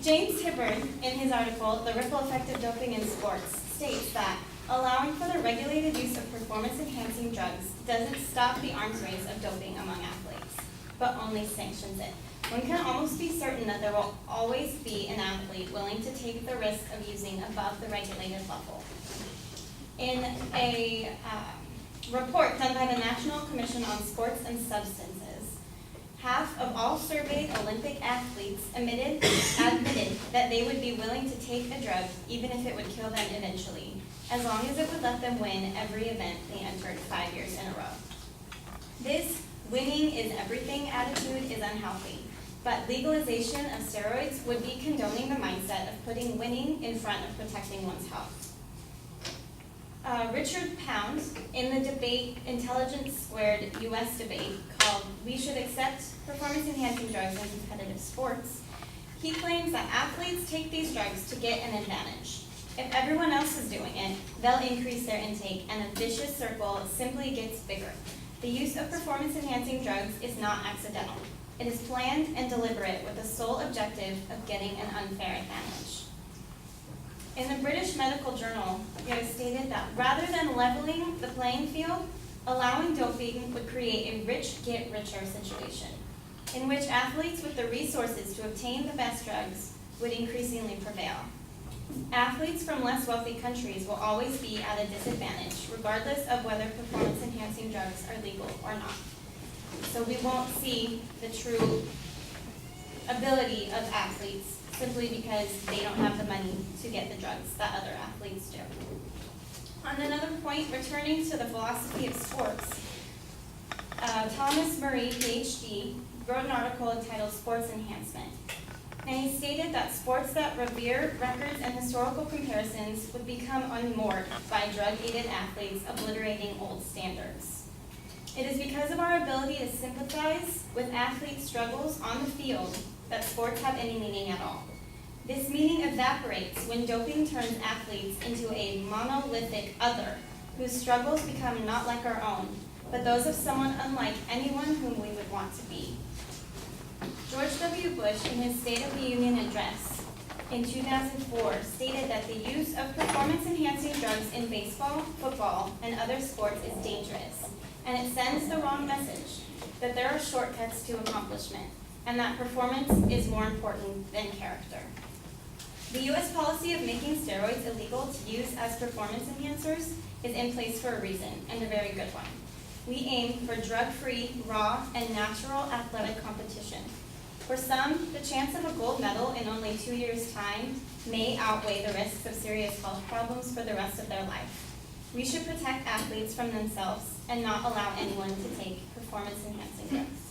James Hibbard, in his article, The Ripple Effect of Doping in Sports, states that allowing for the regulated use of performance-enhancing drugs doesn't stop the arms race of doping among athletes, but only sanctions it. One can almost be certain that there will always be an athlete willing to take the risk of using above the regulated level. In a report done by the National Commission on Sports and Substances, half of all surveyed Olympic athletes admitted that they would be willing to take a drug even if it would kill them eventually, as long as it would let them win every event they entered 5 years in a row. This winning is everything attitude is unhealthy, but legalization of steroids would be condoning the mindset of putting winning in front of protecting one's health. Richard Pound, in the debate Intelligence Squared US debate called We Should Accept Performance-Enhancing Drugs in Competitive Sports, he claims that athletes take these drugs to get an advantage. If everyone else is doing it, they'll increase their intake, and a vicious circle simply gets bigger. The use of performance-enhancing drugs is not accidental. It is planned and deliberate with the sole objective of getting an unfair advantage. In the British Medical Journal, it was stated that rather than leveling the playing field, allowing doping would create a rich-get-richer situation, in which athletes with the resources to obtain the best drugs would increasingly prevail. Athletes from less wealthy countries will always be at a disadvantage, regardless of whether performance-enhancing drugs are legal or not. So we won't see the true ability of athletes simply because they don't have the money to get the drugs that other athletes do. On another point, returning to the philosophy of sports, Thomas Murray, PhD, wrote an article entitled Sports Enhancement. And he stated that sports that revere records and historical comparisons would become unmoored by drug-aided athletes obliterating old standards. It is because of our ability to sympathize with athletes' struggles on the field that sports have any meaning at all. This meaning evaporates when doping turns athletes into a monolithic other, whose struggles become not like our own, but those of someone unlike anyone whom we would want to be. George W. Bush, in his State of the Union address in 2004, stated that the use of performance-enhancing drugs in baseball, football, and other sports is dangerous, and it sends the wrong message, that there are shortcuts to accomplishment, and that performance is more important than character. The U.S. policy of making steroids illegal to use as performance enhancers is in place for a reason, and a very good one. We aim for drug-free, raw, and natural athletic competition. For some, the chance of a gold medal in only 2 years' time may outweigh the risks of serious health problems for the rest of their life. We should protect athletes from themselves and not allow anyone to take performance-enhancing drugs.